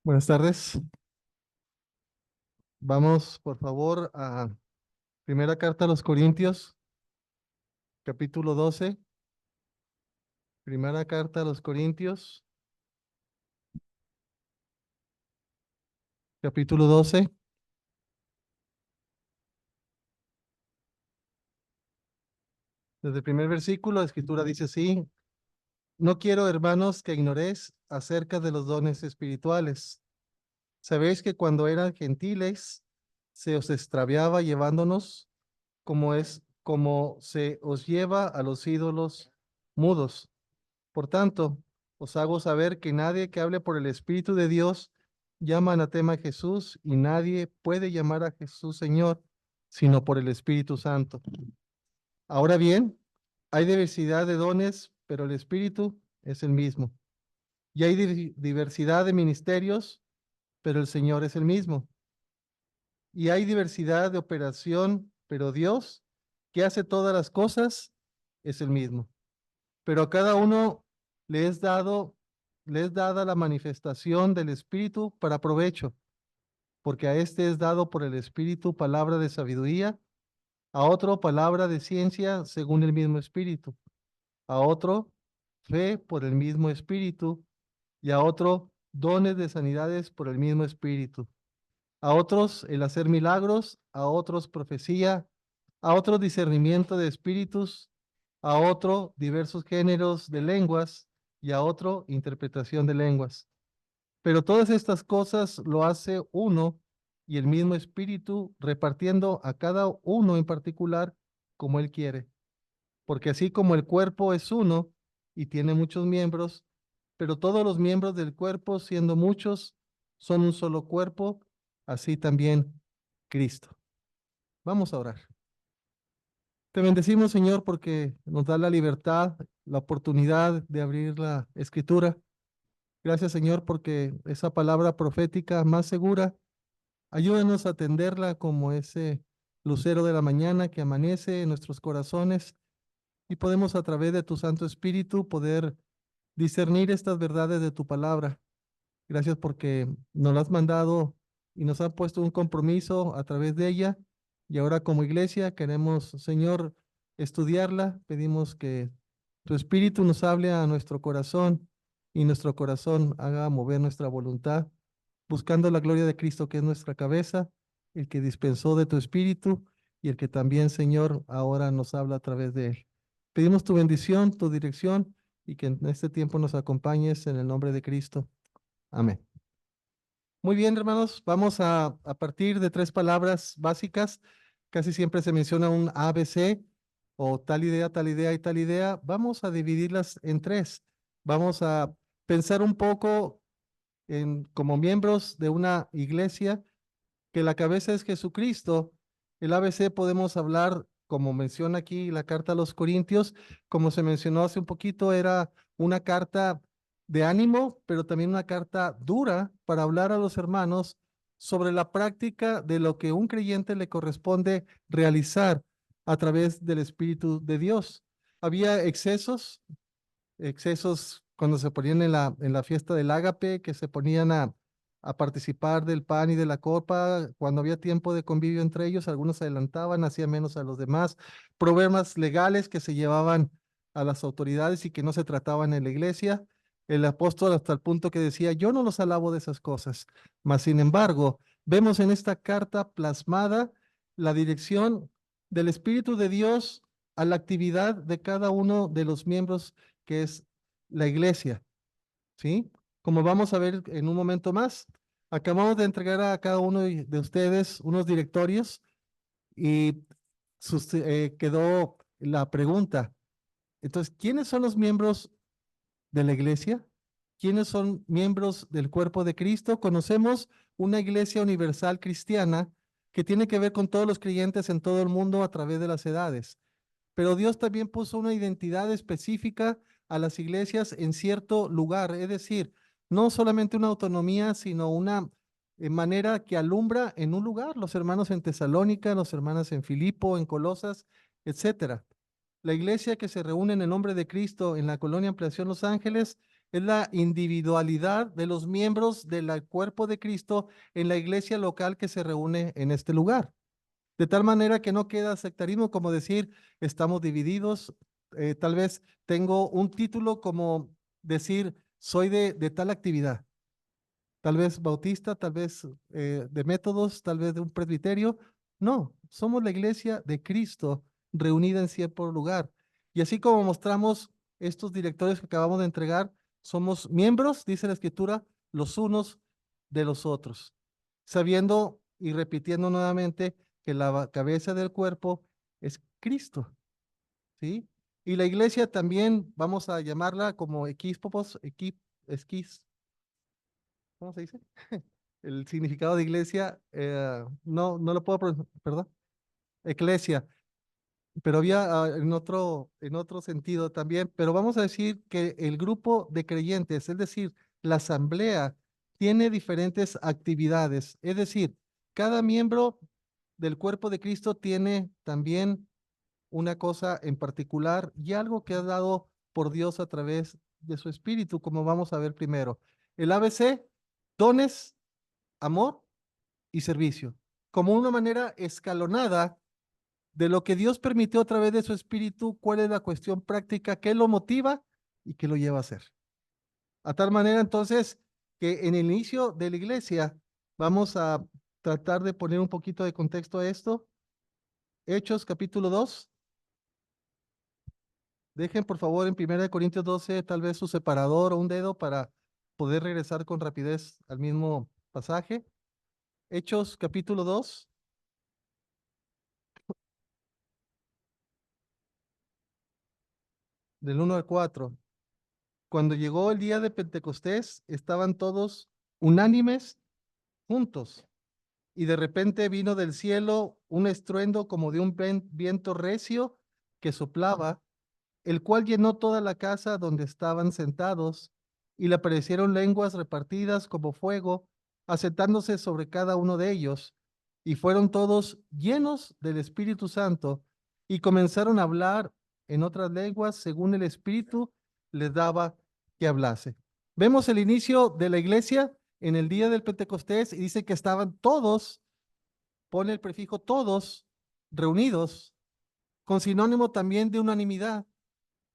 Buenas tardes. Vamos, por favor, a primera carta a los Corintios, capítulo 12. Primera carta a los Corintios, capítulo 12. Desde el primer versículo, la escritura dice así: No quiero, hermanos, que ignoréis acerca de los dones espirituales. Sabéis que cuando eran gentiles, se os extraviaba llevándonos como se os lleva a los ídolos mudos. Por tanto, os hago saber que nadie que hable por el Espíritu de Dios llama anatema a Jesús, y nadie puede llamar a Jesús Señor, sino por el Espíritu Santo. Ahora bien, hay diversidad de dones, pero el Espíritu es el mismo. Y hay diversidad de ministerios, pero el Señor es el mismo. Y hay diversidad de operación, pero Dios, que hace todas las cosas, es el mismo. Pero a cada uno le es dado, le es dada la manifestación del Espíritu para provecho, porque a este es dado por el Espíritu palabra de sabiduría, a otro palabra de ciencia según el mismo Espíritu, a otro fe por el mismo Espíritu, y a otro dones de sanidades por el mismo Espíritu, a otros el hacer milagros, a otros profecía, a otros discernimiento de espíritus, a otro diversos géneros de lenguas y a otro interpretación de lenguas. Pero todas estas cosas lo hace uno y el mismo espíritu, repartiendo a cada uno en particular como él quiere. Porque así como el cuerpo es uno y tiene muchos miembros, pero todos los miembros del cuerpo, siendo muchos, son un solo cuerpo, así también Cristo. Vamos a orar. Te bendecimos, Señor, porque nos da la libertad, la oportunidad de abrir la escritura. Gracias, Señor, porque esa palabra profética más segura, ayúdanos a atenderla como ese lucero de la mañana que amanece en nuestros corazones y podemos a través de tu Santo Espíritu poder discernir estas verdades de tu palabra. Gracias porque nos la has mandado y nos ha puesto un compromiso a través de ella. Y ahora como iglesia queremos, Señor, estudiarla. Pedimos que tu Espíritu nos hable a nuestro corazón y nuestro corazón haga mover nuestra voluntad, buscando la gloria de Cristo, que es nuestra cabeza, el que dispensó de tu Espíritu y el que también, Señor, ahora nos habla a través de él. Pedimos tu bendición, tu dirección y que en este tiempo nos acompañes en el nombre de Cristo. Amén. Muy bien, hermanos, vamos a partir de tres palabras básicas. Casi siempre se menciona un ABC o tal idea y tal idea. Vamos a dividirlas en tres. Vamos a pensar un poco como miembros de una iglesia que la cabeza es Jesucristo. El ABC podemos hablar, como menciona aquí la carta a los Corintios, como se mencionó hace un poquito, era una carta de ánimo, pero también una carta dura para hablar a los hermanos sobre la práctica de lo que un creyente le corresponde realizar a través del Espíritu de Dios. Había excesos cuando se ponían en la fiesta del ágape, que se ponían a participar del pan y de la copa, cuando había tiempo de convivio entre ellos, algunos se adelantaban, hacían menos a los demás, problemas legales que se llevaban a las autoridades y que no se trataban en la iglesia. El apóstol hasta el punto que decía, yo no los alabo de esas cosas, mas sin embargo, vemos en esta carta plasmada la dirección del Espíritu de Dios a la actividad de cada uno de los miembros que es la iglesia, ¿sí? Como vamos a ver en un momento más, acabamos de entregar a cada uno de ustedes unos directorios y quedó la pregunta. Entonces, ¿quiénes son los miembros de la iglesia? ¿Quiénes son miembros del cuerpo de Cristo? Conocemos una iglesia universal cristiana que tiene que ver con todos los creyentes en todo el mundo a través de las edades. Pero Dios también puso una identidad específica a las iglesias en cierto lugar, es decir, no solamente una autonomía, sino una manera que alumbra en un lugar, los hermanos en Tesalónica, los hermanos en Filipo, en Colosas, etcétera. La iglesia que se reúne en el nombre de Cristo en la colonia Ampliación Los Ángeles es la individualidad de los miembros del cuerpo de Cristo en la iglesia local que se reúne en este lugar. De tal manera que no queda sectarismo como decir, estamos divididos, tal vez tengo un título como decir, soy de tal actividad, tal vez bautista, tal vez de métodos, tal vez de un presbiterio. No, somos la iglesia de Cristo reunida en cierto lugar. Y así como mostramos estos directores que acabamos de entregar, somos miembros, dice la Escritura, los unos de los otros, sabiendo y repitiendo nuevamente que la cabeza del cuerpo es Cristo, ¿sí? Y la iglesia también, vamos a llamarla como equíspopos, esquís, ¿cómo se dice? El significado de iglesia, no lo puedo pronunciar, perdón, eclesia, pero había en otro sentido también, pero vamos a decir que el grupo de creyentes, es decir, la asamblea, tiene diferentes actividades, es decir, cada miembro del cuerpo de Cristo tiene también una cosa en particular y algo que ha dado por Dios a través de su espíritu, como vamos a ver primero. El ABC, dones, amor y servicio, como una manera escalonada de lo que Dios permitió a través de su espíritu, cuál es la cuestión práctica que lo motiva y que lo lleva a hacer. A tal manera entonces que en el inicio de la iglesia vamos a tratar de poner un poquito de contexto a esto. Hechos capítulo 2. Dejen por favor en 1 Corintios 12 tal vez su separador o un dedo para poder regresar con rapidez al mismo pasaje. Hechos capítulo 2 del 1 al 4. Cuando llegó el día de Pentecostés, estaban todos unánimes juntos. Y de repente vino del cielo un estruendo como de un viento recio que soplaba, el cual llenó toda la casa donde estaban sentados, y le aparecieron lenguas repartidas como fuego, asentándose sobre cada uno de ellos, y fueron todos llenos del Espíritu Santo, y comenzaron a hablar en otras lenguas según el Espíritu les daba que hablase. Vemos el inicio de la iglesia en el día del Pentecostés y dice que estaban todos, pone el prefijo todos, reunidos, con sinónimo también de unanimidad.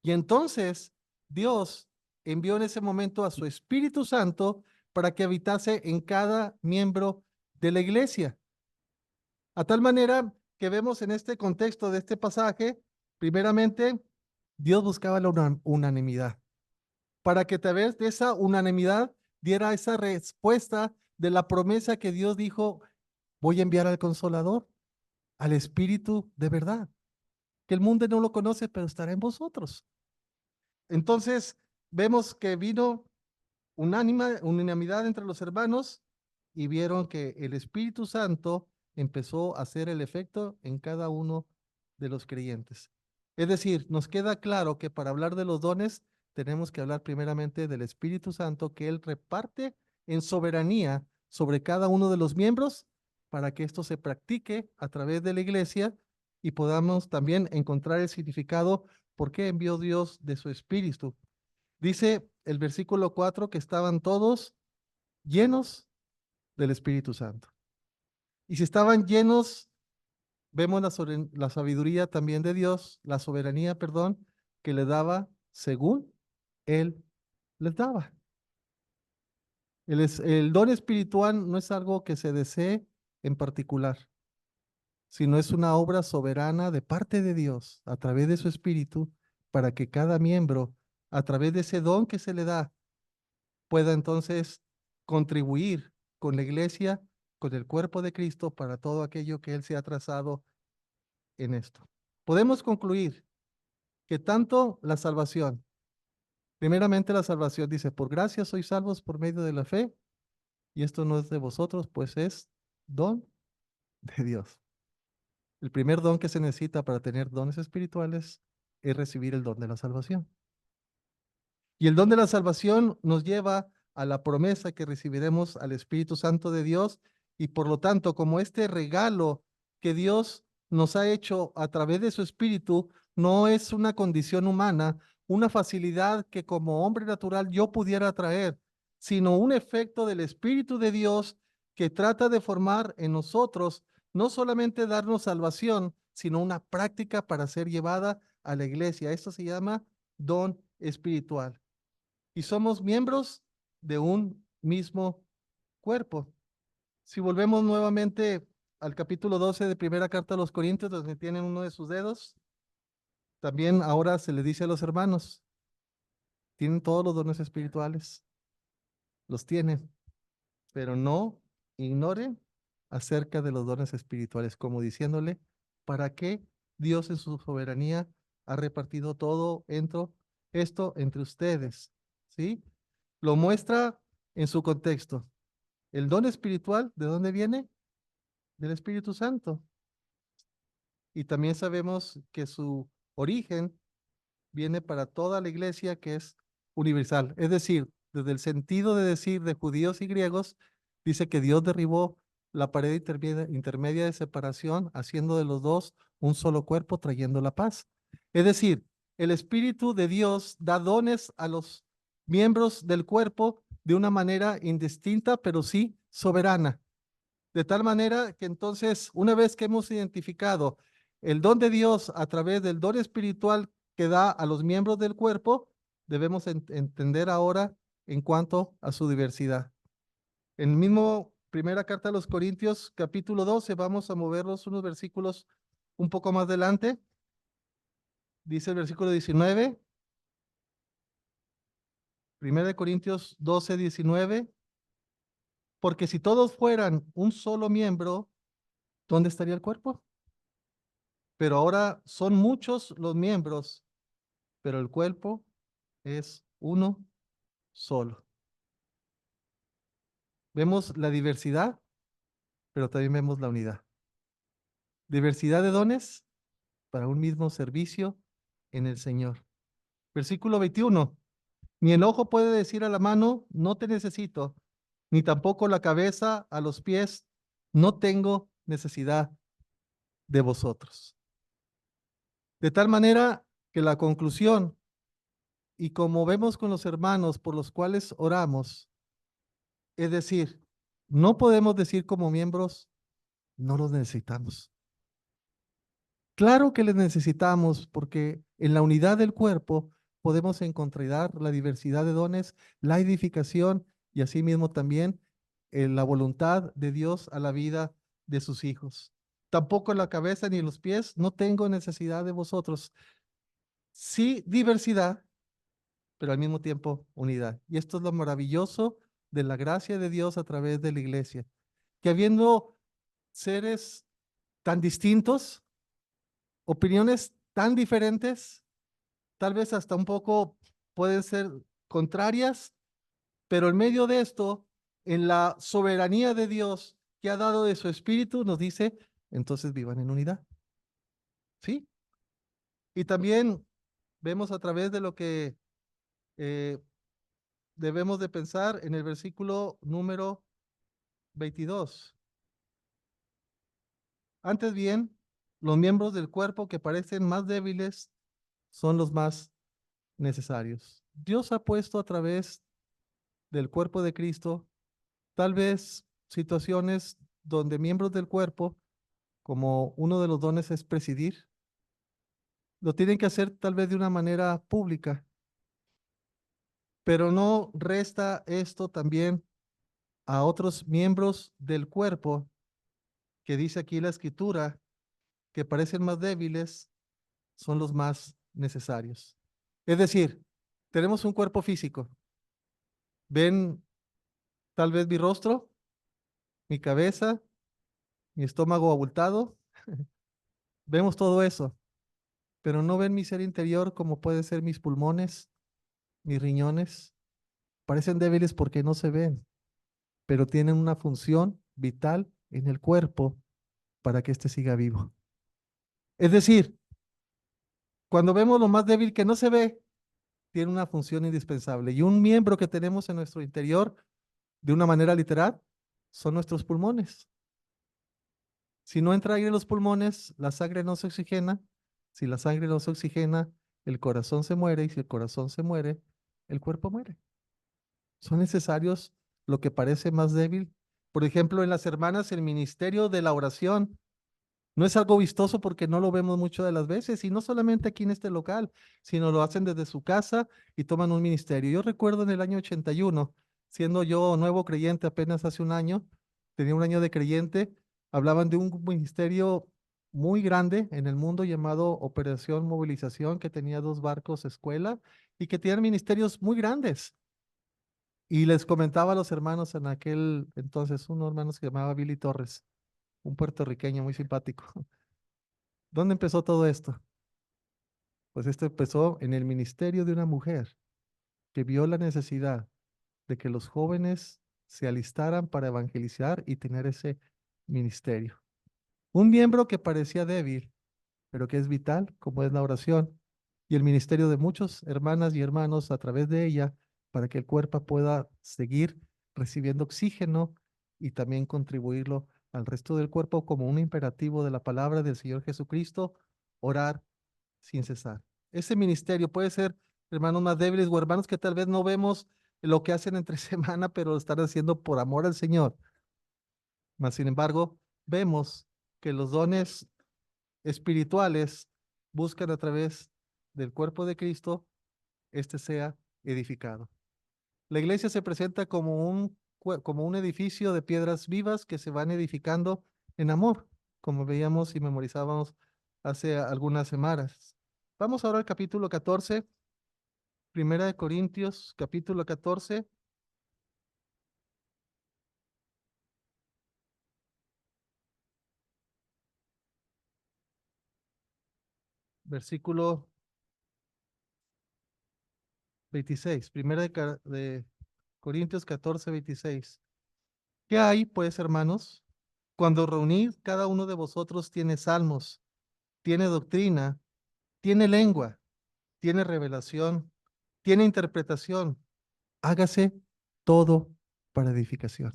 Y entonces Dios envió en ese momento a su Espíritu Santo para que habitase en cada miembro de la iglesia. A tal manera que vemos en este contexto de este pasaje, primeramente, Dios buscaba la unanimidad, para que a través de esa unanimidad diera esa respuesta de la promesa que Dios dijo, voy a enviar al Consolador, al Espíritu de verdad, que el mundo no lo conoce, pero estará en vosotros. Entonces, vemos que vino unanimidad entre los hermanos y vieron que el Espíritu Santo empezó a hacer el efecto en cada uno de los creyentes. Es decir, nos queda claro que para hablar de los dones tenemos que hablar primeramente del Espíritu Santo que Él reparte en soberanía sobre cada uno de los miembros para que esto se practique a través de la iglesia y podamos también encontrar el significado por qué envió Dios de su Espíritu. Dice el versículo 4 que estaban todos llenos del Espíritu Santo. Y si estaban llenos, vemos la sabiduría también de Dios, la soberanía, perdón, que le daba según Él les daba. El don espiritual no es algo que se desee en particular, sino es una obra soberana de parte de Dios a través de su Espíritu para que cada miembro, a través de ese don que se le da, pueda entonces contribuir con la iglesia, con el cuerpo de Cristo para todo aquello que Él se ha trazado en esto. Podemos concluir que tanto la salvación, primeramente la salvación dice, por gracia sois salvos por medio de la fe, y esto no es de vosotros, pues es don de Dios. El primer don que se necesita para tener dones espirituales es recibir el don de la salvación. Y el don de la salvación nos lleva a la promesa que recibiremos al Espíritu Santo de Dios y por lo tanto, como este regalo que Dios nos ha hecho a través de su Espíritu no es una condición humana, una facilidad que como hombre natural yo pudiera traer, sino un efecto del Espíritu de Dios que trata de formar en nosotros no solamente darnos salvación, sino una práctica para ser llevada a la iglesia. Esto se llama don espiritual. Y somos miembros de un mismo cuerpo. Si volvemos nuevamente al capítulo 12 de primera carta a los Corintios, donde tienen uno de sus dedos, también ahora se le dice a los hermanos, tienen todos los dones espirituales, los tienen, pero no ignoren acerca de los dones espirituales, como diciéndole, ¿para qué Dios en su soberanía ha repartido todo esto entre ustedes? ¿Sí? Lo muestra en su contexto. El don espiritual, ¿de dónde viene? Del Espíritu Santo. Y también sabemos que su origen viene para toda la iglesia, que es universal. Es decir, desde el sentido de decir de judíos y griegos, dice que Dios derribó la pared intermedia de separación, haciendo de los dos un solo cuerpo, trayendo la paz. Es decir, el Espíritu de Dios da dones a los miembros del cuerpo de una manera indistinta, pero sí soberana. De tal manera que entonces, una vez que hemos identificado el don de Dios a través del don espiritual que da a los miembros del cuerpo, debemos entender ahora en cuanto a su diversidad. En el mismo primera carta a los Corintios, capítulo 12, vamos a moverlos unos versículos un poco más adelante. Dice el versículo 19, primera de Corintios 12, 19, porque si todos fueran un solo miembro, ¿dónde estaría el cuerpo? Pero ahora son muchos los miembros, pero el cuerpo es uno solo. Vemos la diversidad, pero también vemos la unidad. Diversidad de dones para un mismo servicio en el Señor. Versículo 21. Ni el ojo puede decir a la mano, no te necesito, ni tampoco la cabeza a los pies, no tengo necesidad de vosotros. De tal manera que la conclusión, y como vemos con los hermanos por los cuales oramos, es decir, no podemos decir como miembros, no los necesitamos. Claro que les necesitamos porque en la unidad del cuerpo podemos encontrar la diversidad de dones, la edificación y asimismo también la voluntad de Dios a la vida de sus hijos. Tampoco la cabeza ni los pies, no tengo necesidad de vosotros. Sí, diversidad, pero al mismo tiempo unidad. Y esto es lo maravilloso de la gracia de Dios a través de la iglesia, que habiendo seres tan distintos, opiniones tan diferentes, tal vez hasta un poco pueden ser contrarias, pero en medio de esto, en la soberanía de Dios que ha dado de su espíritu, nos dice, entonces vivan en unidad. ¿Sí? Y también vemos a través de lo que eh, debemos de pensar en el versículo número 22. Antes bien, los miembros del cuerpo que parecen más débiles son los más necesarios. Dios ha puesto a través del cuerpo de Cristo tal vez situaciones donde miembros del cuerpo, como uno de los dones es presidir, lo tienen que hacer tal vez de una manera pública, pero no resta esto también a otros miembros del cuerpo, que dice aquí la escritura, que parecen más débiles, son los más necesarios. Es decir, tenemos un cuerpo físico. Ven tal vez mi rostro, mi cabeza, mi estómago abultado. Vemos todo eso, pero no ven mi ser interior como pueden ser mis pulmones, mis riñones. Parecen débiles porque no se ven, pero tienen una función vital en el cuerpo para que éste siga vivo. Es decir, cuando vemos lo más débil que no se ve, tiene una función indispensable. Y un miembro que tenemos en nuestro interior, de una manera literal, son nuestros pulmones. Si no entra aire en los pulmones, la sangre no se oxigena. Si la sangre no se oxigena, el corazón se muere y si el corazón se muere, el cuerpo muere. Son necesarios lo que parece más débil. Por ejemplo, en las hermanas, el ministerio de la oración no es algo vistoso porque no lo vemos mucho de las veces y no solamente aquí en este local, sino lo hacen desde su casa y toman un ministerio. Yo recuerdo en el año 81, siendo yo nuevo creyente apenas hace un año, tenía un año de creyente, hablaban de un ministerio muy grande en el mundo llamado Operación Movilización, que tenía 2 barcos escuela y que tenían ministerios muy grandes. Y les comentaba a los hermanos en aquel entonces, uno hermano se llamaba Billy Torres, un puertorriqueño muy simpático. ¿Dónde empezó todo esto? Pues esto empezó en el ministerio de una mujer que vio la necesidad de que los jóvenes se alistaran para evangelizar y tener ese ministerio. Un miembro que parecía débil, pero que es vital, como es la oración, y el ministerio de muchos hermanas y hermanos a través de ella, para que el cuerpo pueda seguir recibiendo oxígeno y también contribuirlo al resto del cuerpo como un imperativo de la palabra del Señor Jesucristo, orar sin cesar. Ese ministerio puede ser hermanos más débiles o hermanos que tal vez no vemos lo que hacen entre semana, pero lo están haciendo por amor al Señor. Mas, sin embargo, vemos que los dones espirituales buscan a través del cuerpo de Cristo, este sea edificado. La iglesia se presenta como un edificio de piedras vivas que se van edificando en amor, como veíamos y memorizábamos hace algunas semanas. Vamos ahora al capítulo 14, Primera de Corintios, capítulo 14, versículo 26. Primera de Corintios 14, 26. ¿Qué hay, pues, hermanos? Cuando reunís, cada uno de vosotros tiene salmos, tiene doctrina, tiene lengua, tiene revelación, tiene interpretación. Hágase todo para edificación.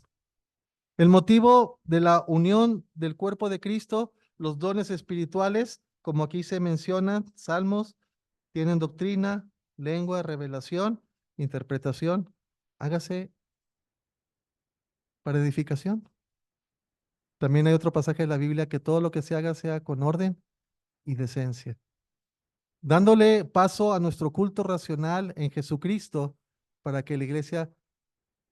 El motivo de la unión del cuerpo de Cristo, los dones espirituales, como aquí se menciona, salmos, tienen doctrina, lengua, revelación, interpretación. Hágase para edificación. También hay otro pasaje de la Biblia que todo lo que se haga sea con orden y decencia, dándole paso a nuestro culto racional en Jesucristo para que la iglesia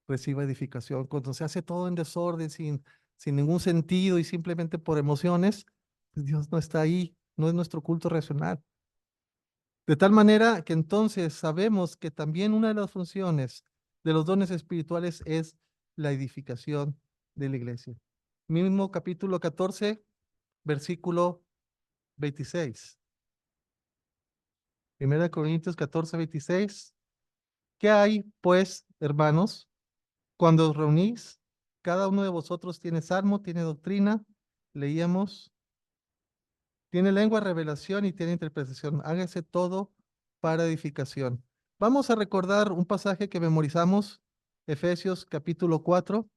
reciba edificación. Cuando se hace todo en desorden, sin ningún sentido y simplemente por emociones, pues Dios no está ahí, no es nuestro culto racional. De tal manera que entonces sabemos que también una de las funciones de los dones espirituales es la edificación de la iglesia. Mismo capítulo 14, versículo 26. Primera de Corintios 14, 26. ¿Qué hay, pues, hermanos? Cuando os reunís, cada uno de vosotros tiene salmo, tiene doctrina, leíamos, tiene lengua, revelación y tiene interpretación. Hágase todo para edificación. Vamos a recordar un pasaje que memorizamos, Efesios capítulo 4.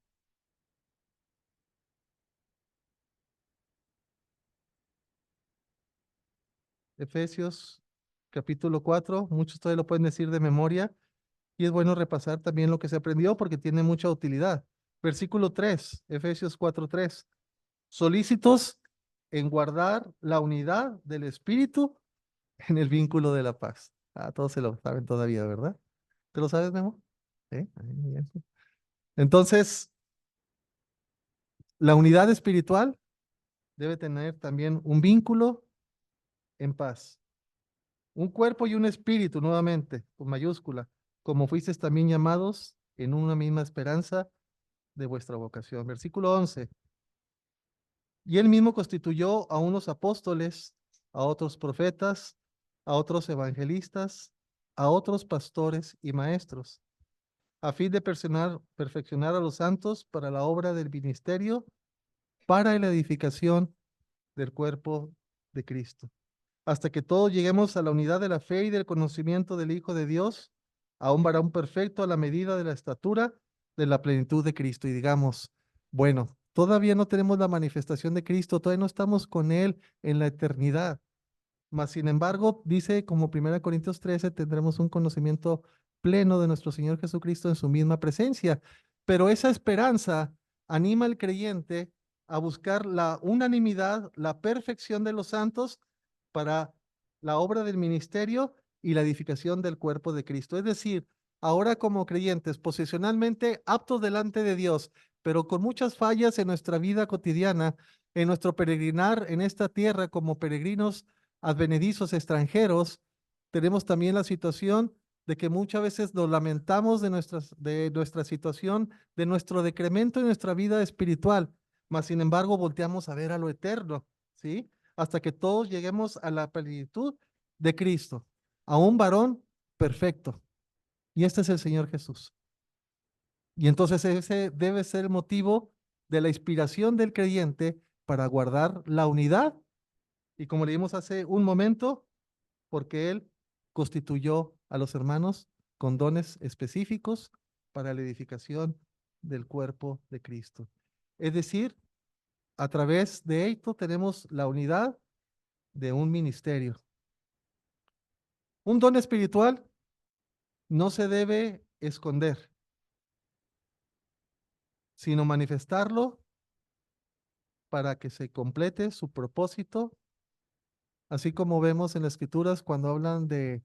Efesios capítulo 4. Muchos todavía lo pueden decir de memoria y es bueno repasar también lo que se aprendió porque tiene mucha utilidad. Versículo 3, Efesios 4:3. Solícitos en guardar la unidad del espíritu en el vínculo de la paz. Ah, todos se lo saben todavía, ¿verdad? ¿Te lo sabes, Memo? ¿Sí? Muy bien. Entonces, la unidad espiritual debe tener también un vínculo en paz. Un cuerpo y un espíritu, nuevamente, con mayúscula, como fuisteis también llamados en una misma esperanza de vuestra vocación. Versículo 11. Y él mismo constituyó a unos apóstoles, a otros profetas, a otros evangelistas, a otros pastores y maestros, a fin de perfeccionar a los santos para la obra del ministerio, para la edificación del cuerpo de Cristo, hasta que todos lleguemos a la unidad de la fe y del conocimiento del Hijo de Dios, a un varón perfecto a la medida de la estatura de la plenitud de Cristo. Y digamos, bueno, todavía no tenemos la manifestación de Cristo, todavía no estamos con Él en la eternidad. Mas, sin embargo, dice como 1 Corintios 13, tendremos un conocimiento pleno de nuestro Señor Jesucristo en su misma presencia. Pero esa esperanza anima al creyente a buscar la unanimidad, la perfección de los santos para la obra del ministerio y la edificación del cuerpo de Cristo. Es decir, ahora como creyentes, posicionalmente aptos delante de Dios, pero con muchas fallas en nuestra vida cotidiana, en nuestro peregrinar en esta tierra como peregrinos advenedizos extranjeros, tenemos también la situación de que muchas veces nos lamentamos de nuestra situación, de nuestro decremento en nuestra vida espiritual, mas sin embargo volteamos a ver a lo eterno, ¿sí? Hasta que todos lleguemos a la plenitud de Cristo, a un varón perfecto. Y este es el Señor Jesús. Y entonces ese debe ser el motivo de la inspiración del creyente para guardar la unidad. Y como leímos hace un momento, porque Él constituyó a los hermanos con dones específicos para la edificación del cuerpo de Cristo. Es decir, a través de esto tenemos la unidad de un ministerio. Un don espiritual no se debe esconder, sino manifestarlo para que se complete su propósito, así como vemos en las escrituras cuando hablan de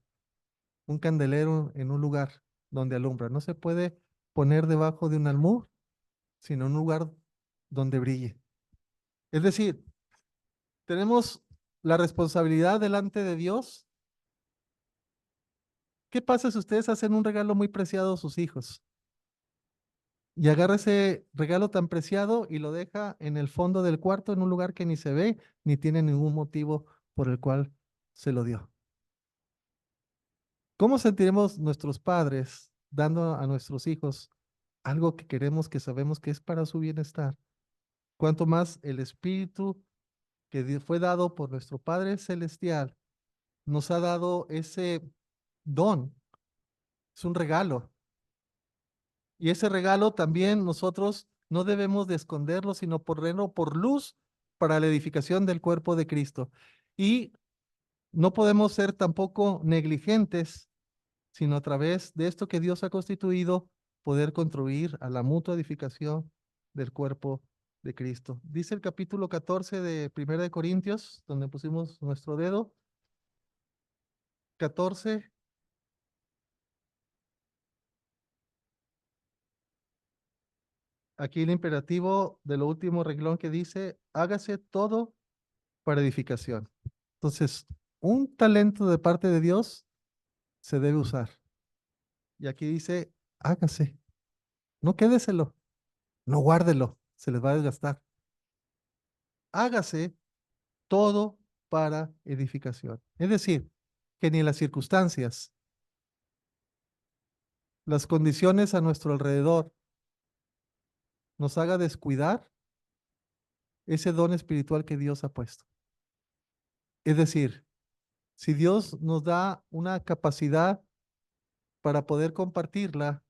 un candelero en un lugar donde alumbra. No se puede poner debajo de un almud, sino en un lugar donde brille. Es decir, tenemos la responsabilidad delante de Dios. ¿Qué pasa si ustedes hacen un regalo muy preciado a sus hijos? Y agarra ese regalo tan preciado y lo deja en el fondo del cuarto, en un lugar que ni se ve, ni tiene ningún motivo por el cual se lo dio. ¿Cómo sentiremos nuestros padres dando a nuestros hijos algo que queremos, que sabemos que es para su bienestar? Cuanto más el Espíritu que fue dado por nuestro Padre Celestial nos ha dado ese don, es un regalo. Y ese regalo también nosotros no debemos de esconderlo, sino ponerlo por luz para la edificación del cuerpo de Cristo. Y no podemos ser tampoco negligentes, sino a través de esto que Dios ha constituido, poder contribuir a la mutua edificación del cuerpo de Cristo. Dice el capítulo 14 de 1 Corintios, donde pusimos nuestro dedo, 14. Aquí el imperativo de lo último renglón que dice, hágase todo para edificación. Entonces, un talento de parte de Dios se debe usar. Y aquí dice, hágase, no quédeselo, no guárdelo, se les va a desgastar. Hágase todo para edificación. Es decir, que ni las circunstancias, las condiciones a nuestro alrededor nos haga descuidar ese don espiritual que Dios ha puesto. Es decir, si Dios nos da una capacidad para poder compartirla,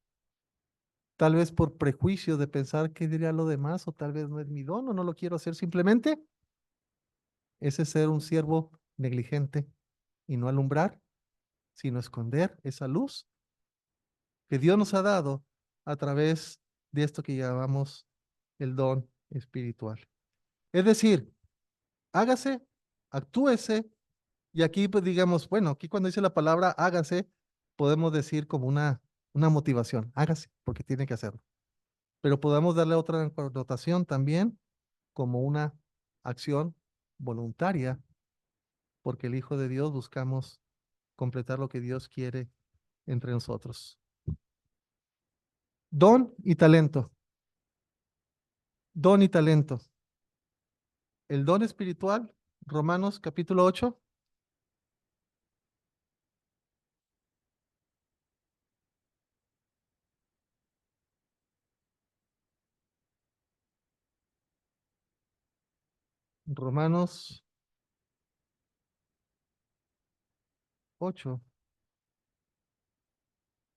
tal vez por prejuicio de pensar qué diría lo demás, o tal vez no es mi don o no lo quiero hacer simplemente, ese es ser un siervo negligente y no alumbrar, sino esconder esa luz que Dios nos ha dado a través de esto que llamamos el don espiritual. Es decir, hágase, actúese, y aquí pues digamos, bueno, aquí cuando dice la palabra hágase, podemos decir como una motivación, hágase, porque tiene que hacerlo. Pero podemos darle otra connotación también como una acción voluntaria, porque el Hijo de Dios buscamos completar lo que Dios quiere entre nosotros. Don y talento. Don y talento. El don espiritual, Romanos capítulo 8. Romanos 8,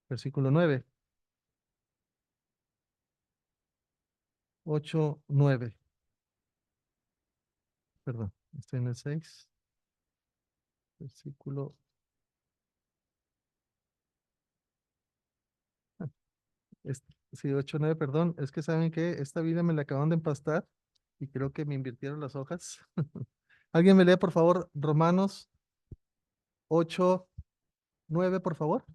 versículo 9. 8, 9. Perdón, estoy en el 6. versículo, sí, 8, 9, perdón, es que saben que esta Biblia me la acaban de empastar y creo que me invirtieron las hojas. ¿Alguien me lee, por favor, Romanos 8, 9, por favor?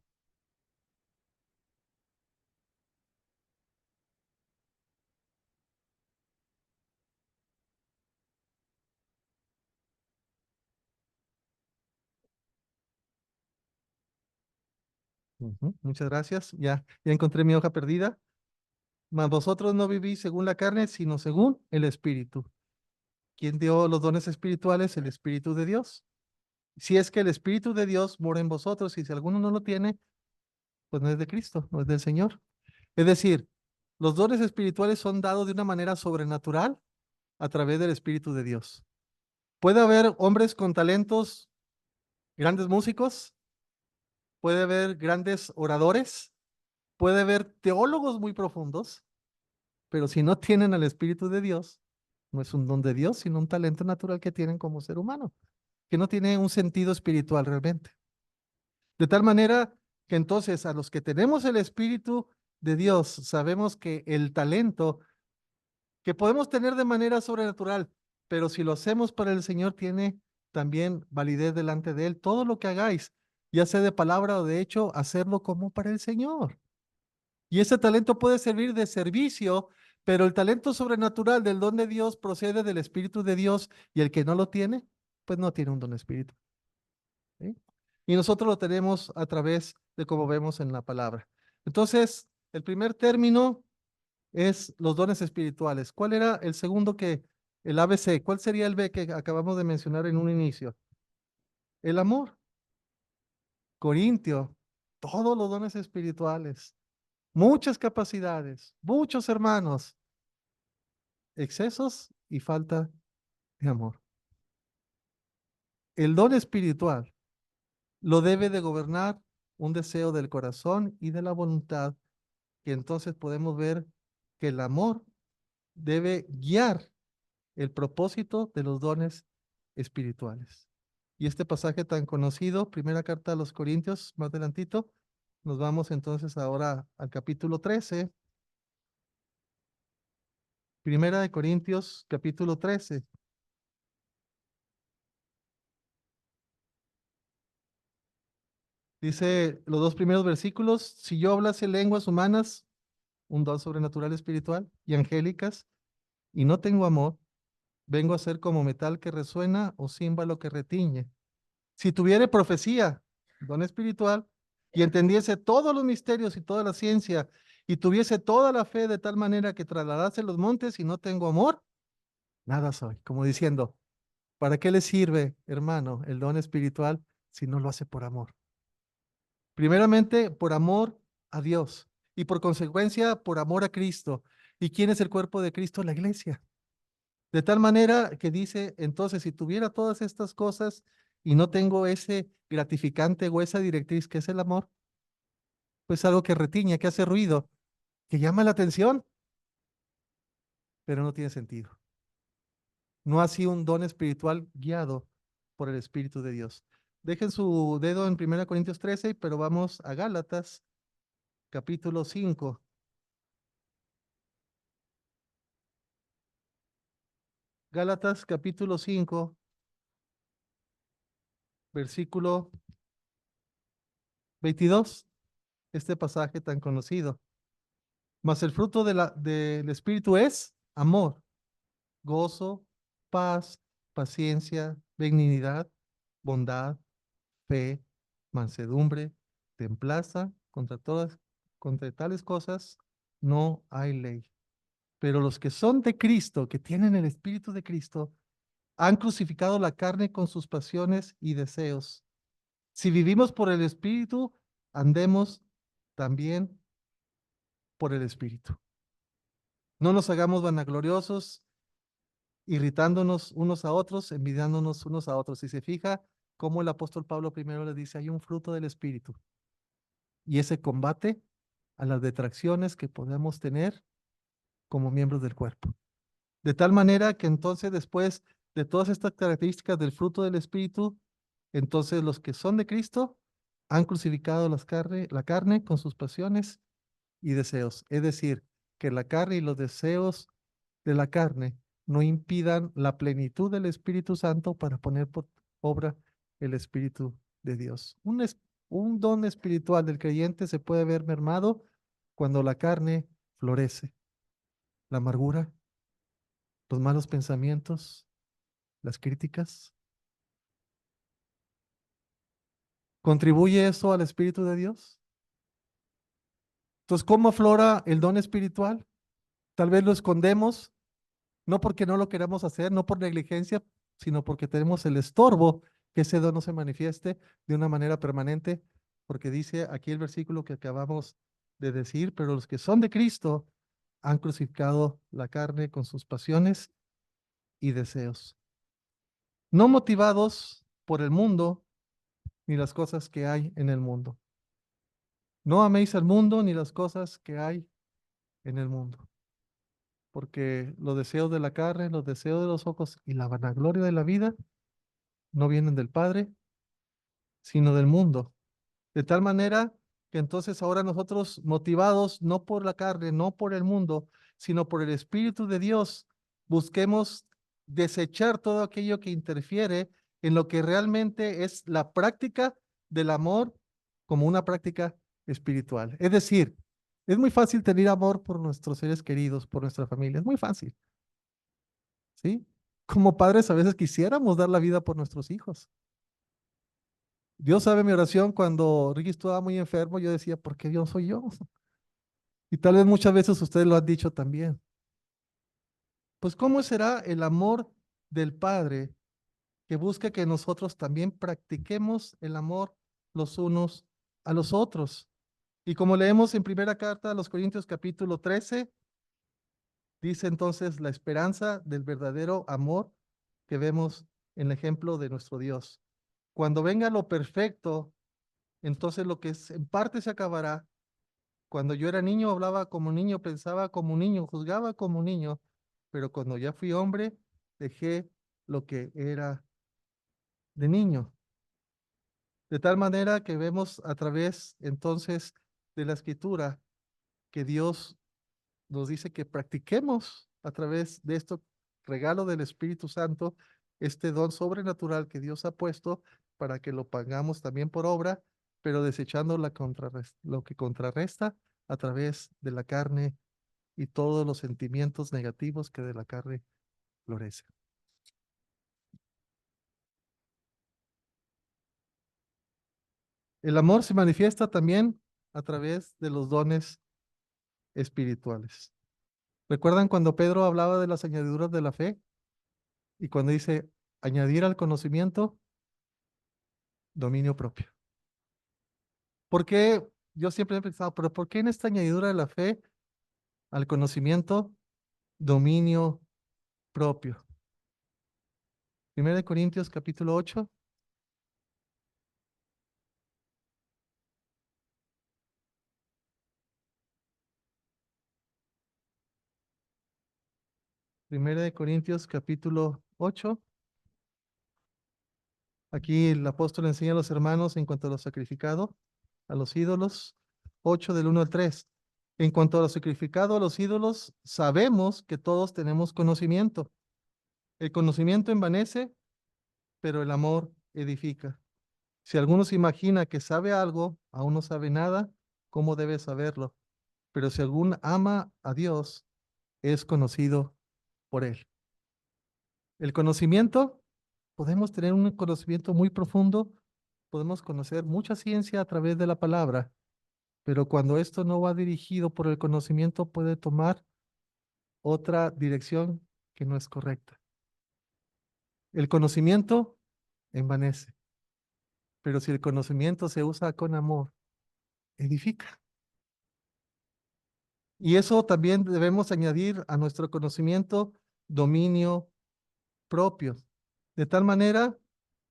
Ujú, muchas gracias. Ya encontré mi hoja perdida. Mas vosotros no vivís según la carne, sino según el Espíritu. ¿Quién dio los dones espirituales? El Espíritu de Dios. Si es que el Espíritu de Dios mora en vosotros, y si alguno no lo tiene, pues no es de Cristo, no es del Señor. Es decir, los dones espirituales son dados de una manera sobrenatural a través del Espíritu de Dios. Puede haber hombres con talentos, grandes músicos, puede haber grandes oradores, puede haber teólogos muy profundos, pero si no tienen al Espíritu de Dios, no es un don de Dios, sino un talento natural que tienen como ser humano, que no tiene un sentido espiritual realmente. De tal manera que entonces a los que tenemos el Espíritu de Dios, sabemos que el talento que podemos tener de manera sobrenatural, pero si lo hacemos para el Señor, tiene también validez delante de Él. Todo lo que hagáis, ya sea de palabra o de hecho, hacerlo como para el Señor. Y ese talento puede servir de servicio, pero el talento sobrenatural del don de Dios procede del Espíritu de Dios y el que no lo tiene, pues no tiene un don espíritu. ¿Sí? Y nosotros lo tenemos a través de como vemos en la palabra. Entonces, el primer término es los dones espirituales. ¿Cuál era el segundo el ABC? ¿Cuál sería el B que acabamos de mencionar en un inicio? El amor. Corintio, todos los dones espirituales, muchas capacidades, muchos hermanos, excesos y falta de amor. El don espiritual lo debe de gobernar un deseo del corazón y de la voluntad, que entonces podemos ver que el amor debe guiar el propósito de los dones espirituales. Y este pasaje tan conocido, primera carta a los Corintios, más adelantito, nos vamos entonces ahora al capítulo 13, primera de Corintios, capítulo 13. Dice los dos primeros versículos, si yo hablase lenguas humanas, un don sobrenatural espiritual, y angélicas, y no tengo amor, vengo a ser como metal que resuena o címbalo que retiñe. Si tuviere profecía, don espiritual, y entendiese todos los misterios y toda la ciencia, y tuviese toda la fe de tal manera que trasladase los montes y no tengo amor, nada soy. Como diciendo, ¿para qué le sirve, hermano, el don espiritual si no lo hace por amor? Primeramente, por amor a Dios y por consecuencia, por amor a Cristo. ¿Y quién es el cuerpo de Cristo? La iglesia. De tal manera que dice, entonces, si tuviera todas estas cosas y no tengo ese gratificante o esa directriz que es el amor, pues algo que retiñe, que hace ruido, que llama la atención, pero no tiene sentido. No ha sido un don espiritual guiado por el Espíritu de Dios. Dejen su dedo en 1 Corintios 13, pero vamos a Gálatas, capítulo 5. Gálatas, capítulo 5, versículo 22. Este pasaje tan conocido. Mas el fruto del Espíritu es amor, gozo, paz, paciencia, benignidad, bondad, fe, mansedumbre, templanza. Contra tales cosas no hay ley. Pero los que son de Cristo, que tienen el Espíritu de Cristo, han crucificado la carne con sus pasiones y deseos. Si vivimos por el Espíritu, andemos también por el Espíritu. No nos hagamos vanagloriosos, irritándonos unos a otros, envidiándonos unos a otros. Si se fija, como el apóstol Pablo primero le dice, hay un fruto del Espíritu. Y ese combate a las detracciones que podemos tener como miembros del cuerpo. De tal manera que entonces después de todas estas características del fruto del Espíritu, Entonces los que son de Cristo han crucificado la carne con sus pasiones y deseos. Es decir, que la carne y los deseos de la carne no impidan la plenitud del Espíritu Santo para poner por obra el Espíritu de Dios. Un don espiritual del creyente se puede ver mermado cuando la carne florece. La amargura, los malos pensamientos, las críticas. ¿Contribuye eso al Espíritu de Dios? Entonces, ¿cómo aflora el don espiritual? Tal vez lo escondemos, no porque no lo queramos hacer, no por negligencia, sino porque tenemos el estorbo que ese don no se manifieste de una manera permanente, porque dice aquí el versículo que acabamos de decir, pero los que son de Cristo han crucificado la carne con sus pasiones y deseos, no motivados por el mundo ni las cosas que hay en el mundo. No améis al mundo ni las cosas que hay en el mundo, porque los deseos de la carne, los deseos de los ojos y la vanagloria de la vida no vienen del Padre, sino del mundo. De tal manera que entonces ahora nosotros, motivados no por la carne, no por el mundo, sino por el Espíritu de Dios, busquemos desechar todo aquello que interfiere en lo que realmente es la práctica del amor como una práctica espiritual. Es decir, es muy fácil tener amor por nuestros seres queridos, por nuestra familia, es muy fácil, ¿sí? Como padres a veces quisiéramos dar la vida por nuestros hijos. Dios sabe mi oración cuando Ricky estaba muy enfermo, yo decía, ¿por qué Dios soy yo? Y tal vez muchas veces ustedes lo han dicho también. Pues ¿cómo será el amor del Padre que busca que nosotros también practiquemos el amor los unos a los otros? Y como leemos en primera carta a los Corintios capítulo 13, dice entonces la esperanza del verdadero amor que vemos en el ejemplo de nuestro Dios. Cuando venga lo perfecto, entonces lo que es, en parte se acabará. Cuando yo era niño hablaba como niño, pensaba como niño, juzgaba como niño, pero cuando ya fui hombre, dejé lo que era de niño. De tal manera que vemos a través entonces de la escritura que Dios nos dice que practiquemos a través de esto regalo del Espíritu Santo, este don sobrenatural que Dios ha puesto para que lo pagamos también por obra, pero desechando lo que contrarresta a través de la carne y todos los sentimientos negativos que de la carne florecen. El amor se manifiesta también a través de los dones espirituales. ¿Recuerdan cuando Pedro hablaba de las añadiduras de la fe? Y cuando dice añadir al conocimiento, dominio propio. ¿Por qué? Yo siempre he pensado, pero ¿por qué en esta añadidura de la fe al conocimiento, dominio propio? 1 Corintios capítulo 8. 1 Corintios capítulo 8. Aquí el apóstol enseña a los hermanos en cuanto a lo sacrificado, a los ídolos, 8 del 1 al 3. En cuanto a lo sacrificado a los ídolos, sabemos que todos tenemos conocimiento. El conocimiento envanece, pero el amor edifica. Si alguno se imagina que sabe algo, aún no sabe nada, ¿cómo debe saberlo? Pero si algún ama a Dios, es conocido por él. El conocimiento, podemos tener un conocimiento muy profundo, podemos conocer mucha ciencia a través de la palabra, pero cuando esto no va dirigido por el conocimiento, puede tomar otra dirección que no es correcta. El conocimiento envanece, pero si el conocimiento se usa con amor, edifica. Y eso también debemos añadir a nuestro conocimiento dominio propio, de tal manera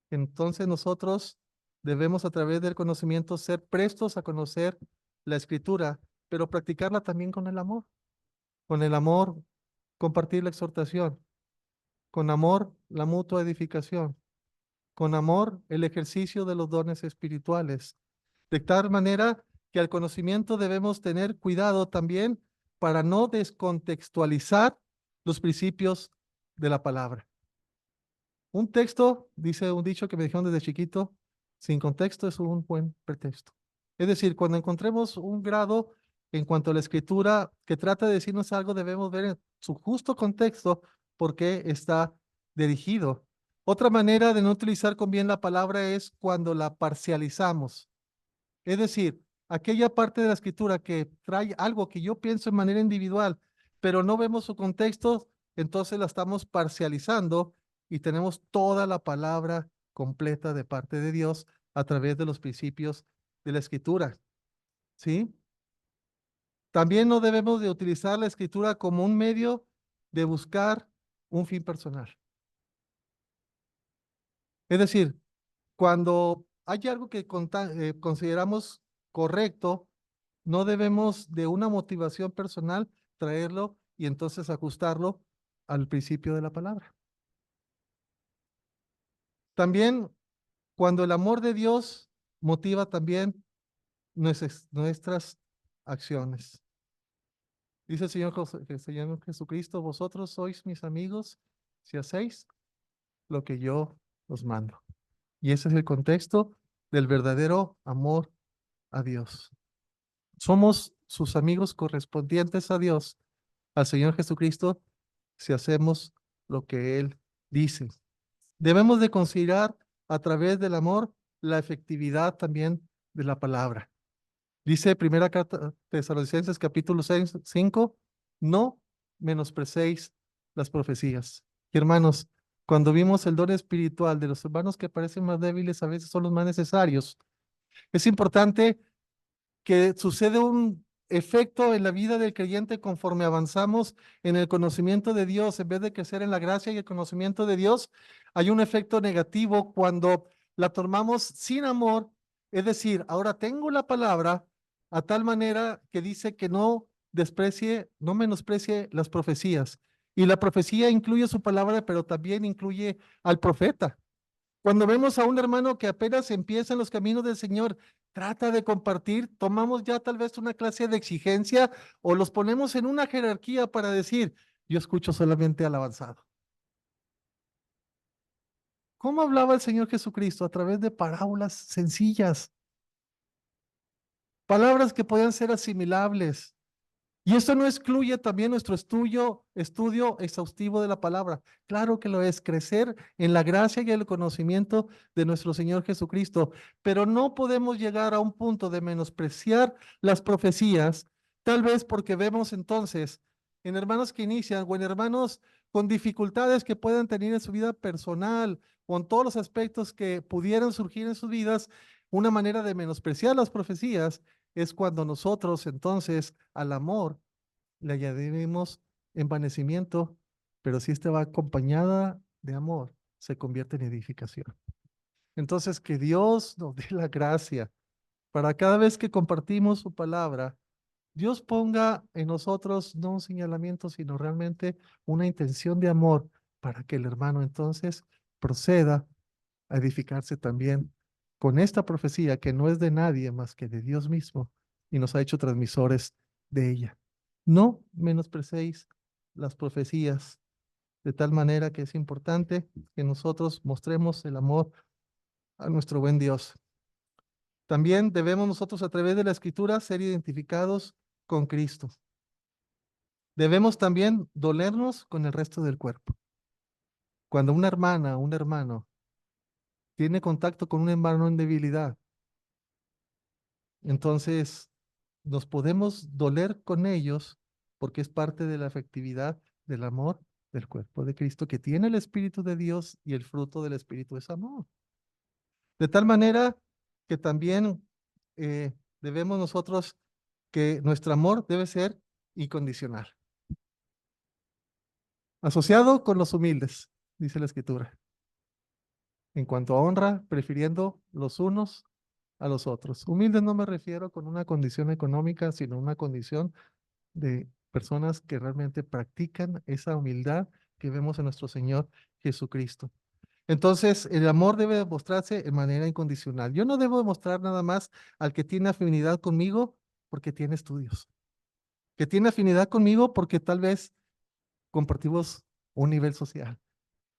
que entonces nosotros debemos a través del conocimiento ser prestos a conocer la escritura, pero practicarla también con el amor compartir la exhortación, con amor la mutua edificación, con amor el ejercicio de los dones espirituales, de tal manera que al conocimiento debemos tener cuidado también para no descontextualizar los principios de la palabra. Un texto, dice un dicho que me dijeron desde chiquito, sin contexto es un buen pretexto. Es decir, cuando encontremos un grado en cuanto a la escritura que trata de decirnos algo, debemos ver en su justo contexto por qué está dirigido. Otra manera de no utilizar con bien la palabra es cuando la parcializamos. Es decir, aquella parte de la escritura que trae algo que yo pienso de manera individual, pero no vemos su contexto, entonces la estamos parcializando y tenemos toda la palabra completa de parte de Dios a través de los principios de la escritura. ¿Sí? También no debemos de utilizar la escritura como un medio de buscar un fin personal. Es decir, cuando hay algo que consideramos correcto, no debemos de una motivación personal traerlo y entonces ajustarlo al principio de la palabra. También cuando el amor de Dios motiva también nuestras acciones. Dice el Señor Jesucristo, vosotros sois mis amigos si hacéis lo que yo os mando. Y ese es el contexto del verdadero amor a Dios. Somos sus amigos correspondientes a Dios, al Señor Jesucristo, si hacemos lo que Él dice. Debemos de considerar a través del amor la efectividad también de la palabra. Dice primera carta Tesalonicenses capítulo 6, 5, no menosprecéis las profecías. Y hermanos, cuando vimos el don espiritual de los hermanos que parecen más débiles, a veces son los más necesarios. Es importante que sucede un efecto en la vida del creyente conforme avanzamos en el conocimiento de Dios, en vez de crecer en la gracia y el conocimiento de Dios, hay un efecto negativo cuando la tomamos sin amor, es decir, ahora tengo la palabra a tal manera que dice que no desprecie, no menosprecie las profecías. Y la profecía incluye su palabra, pero también incluye al profeta. Cuando vemos a un hermano que apenas empieza en los caminos del Señor, trata de compartir, tomamos ya tal vez una clase de exigencia o los ponemos en una jerarquía para decir, yo escucho solamente al avanzado. ¿Cómo hablaba el Señor Jesucristo? A través de parábolas sencillas, palabras que podían ser asimilables. Y esto no excluye también nuestro estudio exhaustivo de la palabra. Claro que lo es, crecer en la gracia y el conocimiento de nuestro Señor Jesucristo, pero no podemos llegar a un punto de menospreciar las profecías, tal vez porque vemos entonces en hermanos que inician o en hermanos con dificultades que puedan tener en su vida personal o en todos los aspectos que pudieran surgir en sus vidas, una manera de menospreciar las profecías es cuando nosotros entonces al amor le añadimos envanecimiento, pero si esta va acompañada de amor, se convierte en edificación. Entonces, que Dios nos dé la gracia para cada vez que compartimos su palabra, Dios ponga en nosotros no un señalamiento, sino realmente una intención de amor para que el hermano entonces proceda a edificarse también con esta profecía que no es de nadie más que de Dios mismo y nos ha hecho transmisores de ella. No menosprecéis las profecías de tal manera que es importante que nosotros mostremos el amor a nuestro buen Dios. También debemos nosotros a través de la escritura ser identificados con Cristo. Debemos también dolernos con el resto del cuerpo. Cuando una hermana o un hermano tiene contacto con un hermano en debilidad, entonces nos podemos doler con ellos porque es parte de la afectividad del amor del cuerpo de Cristo que tiene el Espíritu de Dios y el fruto del Espíritu es amor. De tal manera que también debemos nosotros que nuestro amor debe ser incondicional, asociado con los humildes, dice la Escritura. En cuanto a honra, prefiriendo los unos a los otros. Humildes no me refiero con una condición económica, sino una condición de personas que realmente practican esa humildad que vemos en nuestro Señor Jesucristo. Entonces, el amor debe demostrarse de manera incondicional. Yo no debo demostrar nada más al que tiene afinidad conmigo porque tiene estudios, que tiene afinidad conmigo porque tal vez compartimos un nivel social,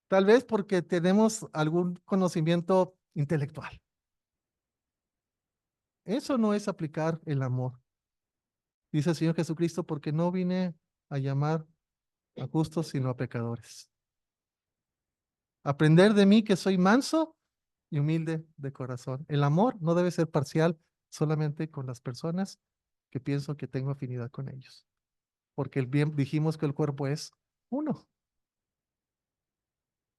tal vez porque tenemos algún conocimiento intelectual. Eso no es aplicar el amor. Dice el Señor Jesucristo, porque no vine a llamar a justos, sino a pecadores. Aprender de mí que soy manso y humilde de corazón. El amor no debe ser parcial solamente con las personas que pienso que tengo afinidad con ellos, porque el bien dijimos que el cuerpo es uno.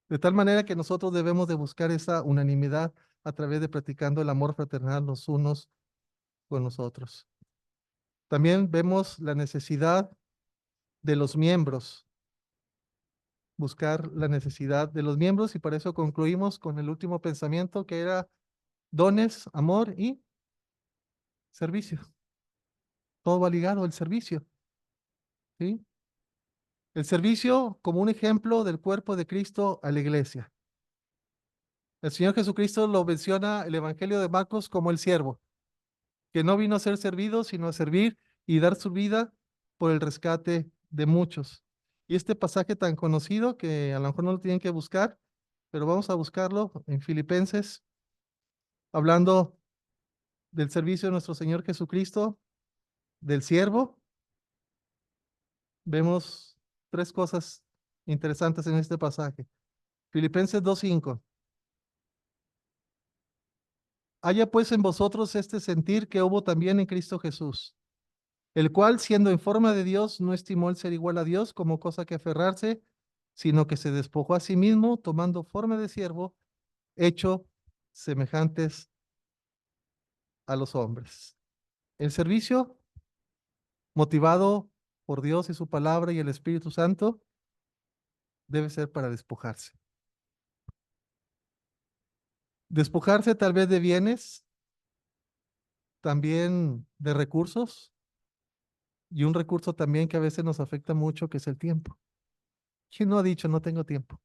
De tal manera que nosotros debemos de buscar esa unanimidad a través de practicando el amor fraternal los unos con los otros. También vemos la necesidad de los miembros, buscar la necesidad de los miembros y para eso concluimos con el último pensamiento que era dones, amor y servicio. Todo va ligado al servicio, ¿sí? El servicio como un ejemplo del cuerpo de Cristo a la iglesia. El Señor Jesucristo lo menciona el Evangelio de Marcos como el siervo, que no vino a ser servido, sino a servir y dar su vida por el rescate de muchos. Y este pasaje tan conocido que a lo mejor no lo tienen que buscar, pero vamos a buscarlo en Filipenses, hablando del servicio de nuestro Señor Jesucristo, del siervo, vemos tres cosas interesantes en este pasaje. Filipenses 2:5. Haya pues en vosotros este sentir que hubo también en Cristo Jesús, el cual, siendo en forma de Dios, no estimó el ser igual a Dios como cosa que aferrarse, sino que se despojó a sí mismo, tomando forma de siervo, hecho semejantes a los hombres. El servicio, motivado por Dios y su palabra y el Espíritu Santo, debe ser para despojarse. Despojarse tal vez de bienes, también de recursos, y un recurso también que a veces nos afecta mucho, que es el tiempo. ¿Quién no ha dicho no tengo tiempo?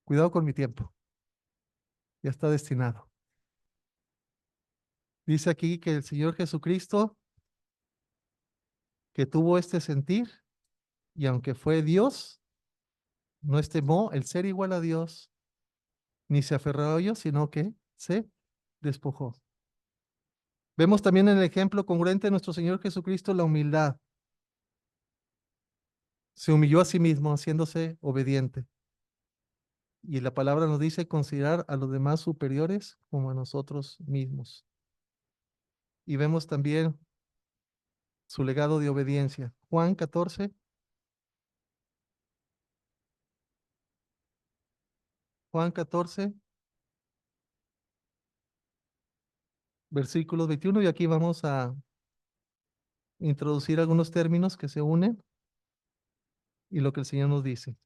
Cuidado con mi tiempo, ya está destinado. Dice aquí que el Señor Jesucristo, que tuvo este sentir, y aunque fue Dios, no estimó el ser igual a Dios, ni se aferró a ello, sino que se despojó. Vemos también en el ejemplo congruente de nuestro Señor Jesucristo la humildad. Se humilló a sí mismo, haciéndose obediente. Y la palabra nos dice considerar a los demás superiores como a nosotros mismos. Y vemos también su legado de obediencia. Juan 14, versículos 21, y aquí vamos a introducir algunos términos que se unen y lo que el Señor nos dice.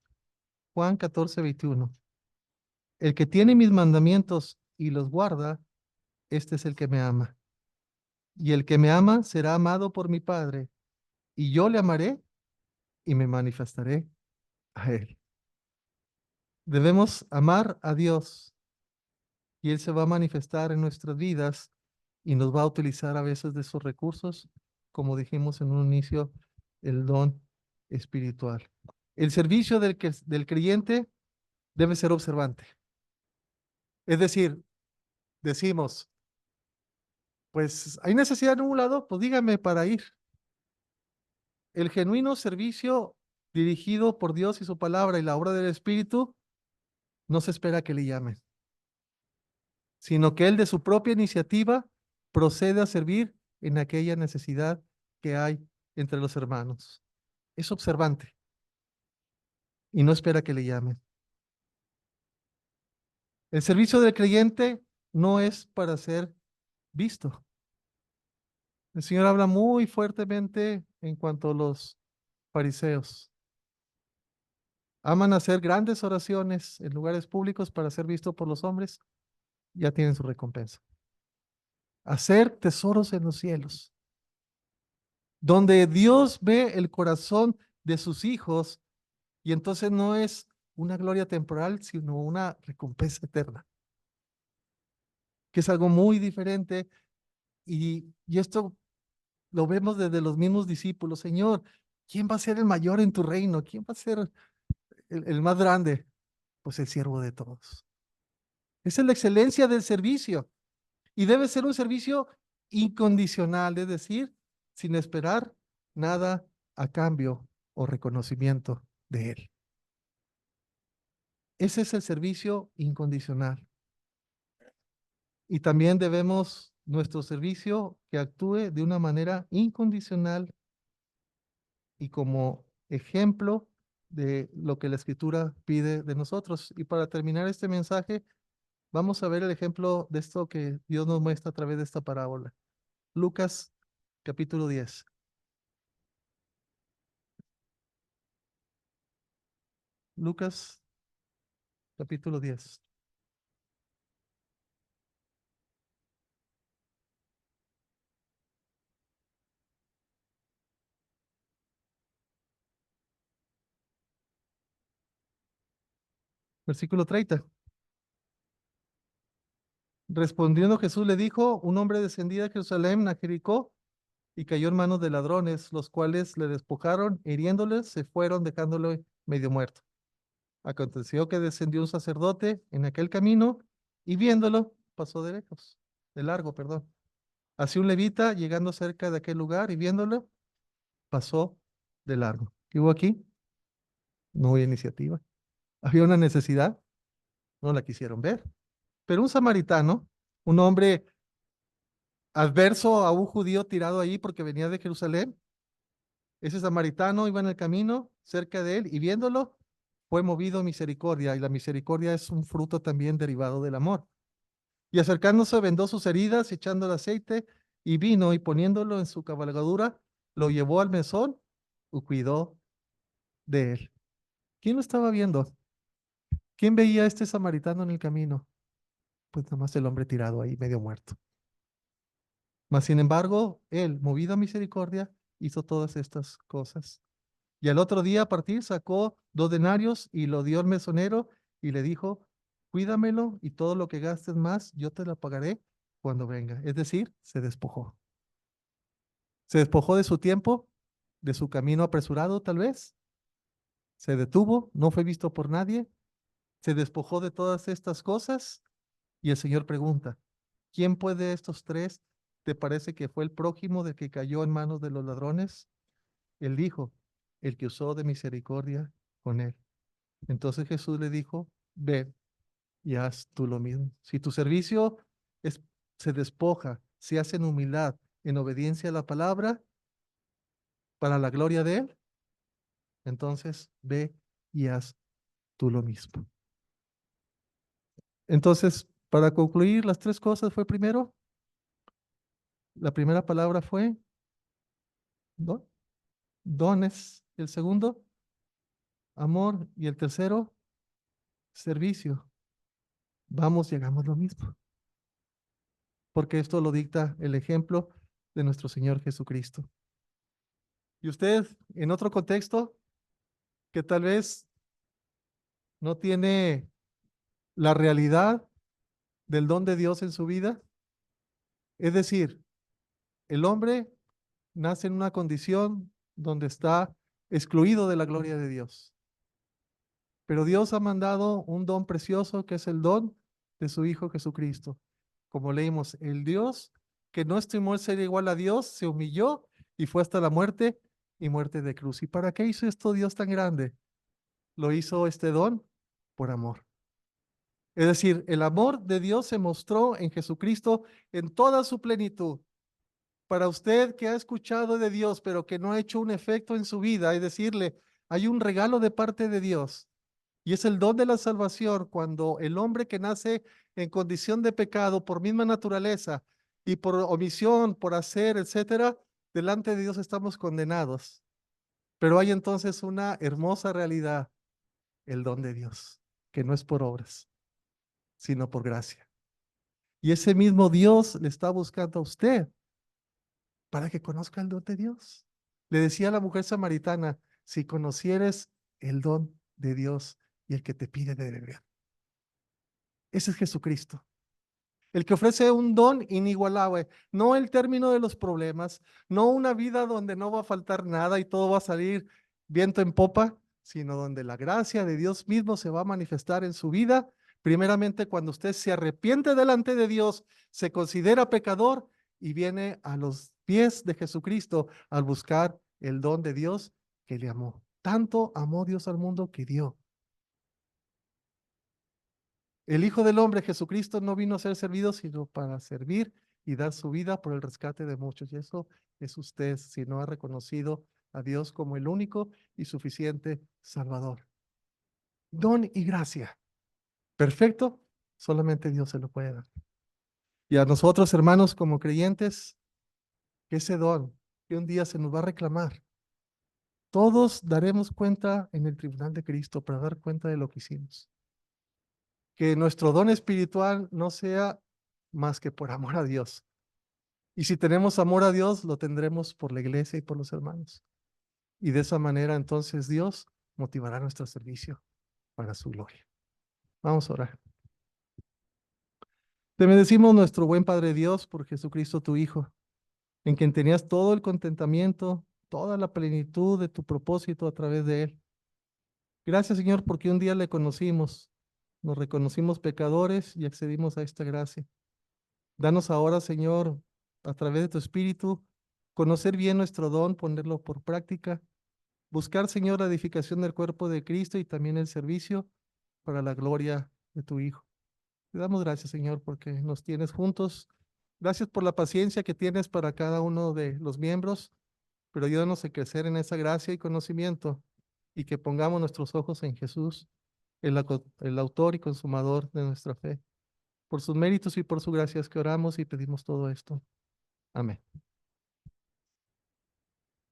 Juan 14, 21. El que tiene mis mandamientos y los guarda, este es el que me ama. Y el que me ama será amado por mi Padre, y yo le amaré y me manifestaré a él. Debemos amar a Dios y Él se va a manifestar en nuestras vidas y nos va a utilizar a veces de sus recursos, como dijimos en un inicio, el don espiritual. El servicio del creyente debe ser observante. Es decir, decimos, pues hay necesidad en un lado, pues dígame para ir. El genuino servicio dirigido por Dios y su palabra y la obra del Espíritu no se espera que le llamen, sino que Él de su propia iniciativa procede a servir en aquella necesidad que hay entre los hermanos. Es observante y no espera que le llamen. El servicio del creyente no es para ser visto. El Señor habla muy fuertemente en cuanto a los fariseos. Aman hacer grandes oraciones en lugares públicos para ser visto por los hombres, ya tienen su recompensa. Hacer tesoros en los cielos, donde Dios ve el corazón de sus hijos y entonces no es una gloria temporal, sino una recompensa eterna, que es algo muy diferente. Y esto lo vemos desde los mismos discípulos. Señor, ¿quién va a ser el mayor en tu reino? ¿Quién va a ser el más grande? Pues el siervo de todos. Esa es la excelencia del servicio. Y debe ser un servicio incondicional, es decir, sin esperar nada a cambio o reconocimiento de él. Ese es el servicio incondicional. Y también debemos nuestro servicio que actúe de una manera incondicional y como ejemplo de lo que la Escritura pide de nosotros. Y para terminar este mensaje, vamos a ver el ejemplo de esto que Dios nos muestra a través de esta parábola. Lucas capítulo 10. Lucas capítulo 10, versículo 30. Respondiendo Jesús le dijo, un hombre descendía de Jerusalén a Jericó y cayó en manos de ladrones, los cuales le despojaron, hiriéndole, se fueron dejándole medio muerto. Aconteció que descendió un sacerdote en aquel camino y viéndolo, pasó de lejos, de largo, perdón. Así un levita, llegando cerca de aquel lugar y viéndolo, pasó de largo. ¿Qué hubo aquí? No hubo iniciativa. Había una necesidad, no la quisieron ver. Pero un samaritano, un hombre adverso a un judío tirado ahí porque venía de Jerusalén, ese samaritano iba en el camino cerca de él y viéndolo, fue movido a misericordia, y la misericordia es un fruto también derivado del amor. Y acercándose, vendó sus heridas, echando el aceite y vino y poniéndolo en su cabalgadura, lo llevó al mesón y cuidó de él. ¿Quién lo estaba viendo? ¿Quién veía a este samaritano en el camino? Pues nada más el hombre tirado ahí, medio muerto. Mas sin embargo, él, movido a misericordia, hizo todas estas cosas. Y al otro día a partir sacó 2 denarios y lo dio al mesonero y le dijo, cuídamelo y todo lo que gastes más, yo te lo pagaré cuando venga. Es decir, se despojó. Se despojó de su tiempo, de su camino apresurado tal vez. Se detuvo, no fue visto por nadie. Se despojó de todas estas cosas y el Señor pregunta, ¿quién puede de estos tres te parece que fue el prójimo del que cayó en manos de los ladrones? Él dijo, el que usó de misericordia con él. Entonces Jesús le dijo, ve y haz tú lo mismo. Si tu servicio es, se despoja, se hace en humildad, en obediencia a la palabra, para la gloria de Él, entonces ve y haz tú lo mismo. Entonces, para concluir, las tres cosas fue primero, la primera palabra fue ¿no? Dones, el segundo, amor, y el tercero, servicio. Vamos y hagamos lo mismo, porque esto lo dicta el ejemplo de nuestro Señor Jesucristo. Y usted, en otro contexto, que tal vez no tiene la realidad del don de Dios en su vida, es decir, el hombre nace en una condición donde está excluido de la gloria de Dios. Pero Dios ha mandado un don precioso que es el don de su Hijo Jesucristo. Como leímos, el Dios que no estimó el ser igual a Dios, se humilló y fue hasta la muerte y muerte de cruz. ¿Y para qué hizo esto Dios tan grande? Lo hizo este don por amor. Es decir, el amor de Dios se mostró en Jesucristo en toda su plenitud. Para usted que ha escuchado de Dios, pero que no ha hecho un efecto en su vida, es decirle, hay un regalo de parte de Dios. Y es el don de la salvación cuando el hombre que nace en condición de pecado por misma naturaleza y por omisión, por hacer, etcétera, delante de Dios estamos condenados. Pero hay entonces una hermosa realidad, el don de Dios, que no es por obras, sino por gracia. Y ese mismo Dios le está buscando a usted para que conozca el don de Dios. Le decía a la mujer samaritana, si conocieres el don de Dios y el que te pide de beber. Ese es Jesucristo. El que ofrece un don inigualable, no el término de los problemas, no una vida donde no va a faltar nada y todo va a salir viento en popa, sino donde la gracia de Dios mismo se va a manifestar en su vida. Primeramente, cuando usted se arrepiente delante de Dios, se considera pecador y viene a los pies de Jesucristo al buscar el don de Dios que le amó. Tanto amó Dios al mundo que dio. El Hijo del Hombre, Jesucristo, no vino a ser servido, sino para servir y dar su vida por el rescate de muchos. Y eso es usted, si no ha reconocido a Dios como el único y suficiente Salvador. Don y gracia. Perfecto, solamente Dios se lo puede dar. Y a nosotros, hermanos, como creyentes, que ese don que un día se nos va a reclamar, todos daremos cuenta en el tribunal de Cristo para dar cuenta de lo que hicimos. Que nuestro don espiritual no sea más que por amor a Dios. Y si tenemos amor a Dios, lo tendremos por la iglesia y por los hermanos. Y de esa manera entonces Dios motivará nuestro servicio para su gloria. Vamos a orar. Te bendecimos nuestro buen Padre Dios por Jesucristo tu Hijo, en quien tenías todo el contentamiento, toda la plenitud de tu propósito a través de él. Gracias, Señor, porque un día le conocimos, nos reconocimos pecadores y accedimos a esta gracia. Danos ahora, Señor, a través de tu Espíritu, conocer bien nuestro don, ponerlo por práctica, buscar, Señor, la edificación del cuerpo de Cristo y también el servicio para la gloria de tu Hijo. Te damos gracias, Señor, porque nos tienes juntos. Gracias por la paciencia que tienes para cada uno de los miembros, pero ayúdanos a crecer en esa gracia y conocimiento y que pongamos nuestros ojos en Jesús, el autor y consumador de nuestra fe. Por sus méritos y por su gracia es que oramos y pedimos todo esto. Amén.